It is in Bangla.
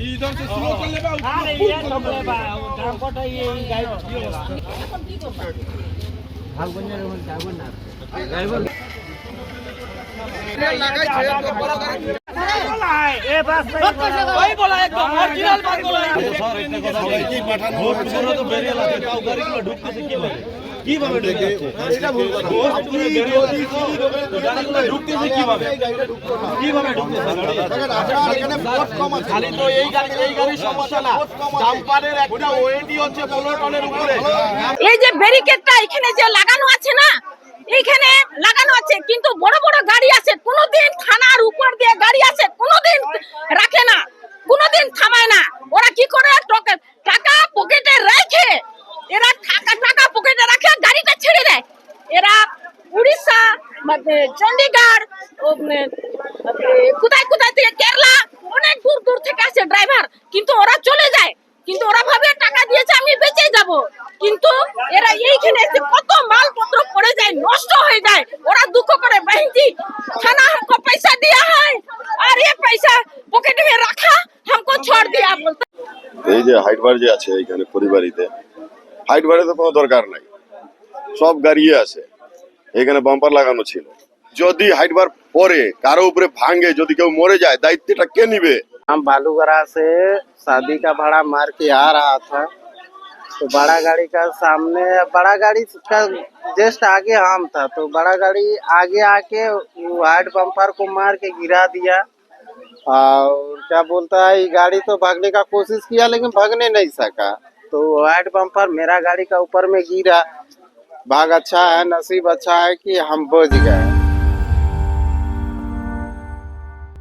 इधर से स्लो कर ले बा अरे ये सब ले बा काम कोटा ये गाय भाग बन्ने रे मन जाबो ना ड्राइवर लगाई छे तो बड़ा बोला है ए बस वही बोला एकदम ओरिजिनल बात बोला है सर इतने কথা বলে কি পাঠানো ভোট পুরো তো বেরিয়ে লাগে কাউ গাড়িগুলো ঢুকতেছে কিভাবে ঢুকে এটা ভুল কথা আপনি যদি গাড়িগুলো ঢুকতেছে কিভাবে ঢুকতেছে দেখেন আপনার এখানে ভোট কম আছে খালি তো এই গাড়ির সমস্যা না ডাম্পারের একটা ওয়েটই হচ্ছে 15 টনের উপরে এই যে ব্যারিকেডটা এখানে যে লাগানো আছে না এইখানে লাগানো আছে কিন্তু বড় বড় গাড়ি আছে কোনোদিন থানার উপর দিয়ে গাড়ি আছে কোনোদিন রাখে না কোনোদিন থামায় না ওরা কি করে টাকা পকেটে রাখে এরা টাকা পকেটে রাখে গাড়িটা ছেড়ে দেয় এরা উড়িষ্যা চন্ডীগড় কোথায় কোথায় থেকে কেরালা অনেক দূর দূর থেকে আসে ড্রাইভার কিন্তু ওরা চলে যায় কিন্তু ওরা ভাবে টাকা দিয়েছে আমি বেঁচে যাব কিন্তু এরা এইখানে এসে কত মালপত্র পড়ে যায় নষ্ট হয়ে যায় ওরা দুঃখ করে बहनजी थाना हमको पैसा दिया है और ये पैसा पॉकेट में रखा हमको छोड़ दिया बोलते এই যে হাইট বার যে আছে এখানে পরিবারিতে হাইট বারে তো কোনো দরকার নাই সব গাড়িয়ে আছে এখানে বাম্পার লাগানো ছিল যদি হাইট বার পরে কারো উপরে ভাঙে যদি কেউ মরে যায় দায়িত্বটা কে নিবে हम बालूगरा से शादी का भाड़ा मार के आ रहा था तो बड़ा गाड़ी का सामने बड़ा गाड़ी का जस्ट आगे हम था तो बड़ा गाड़ी आगे आके वाइड बम्पर को मार के गिरा दिया और क्या बोलता है ये गाड़ी तो भागने का कोशिश किया लेकिन भागने नहीं सका तो वाइड बम्पर मेरा गाड़ी का ऊपर में गिरा भाग अच्छा है नसीब अच्छा है कि हम बच गए।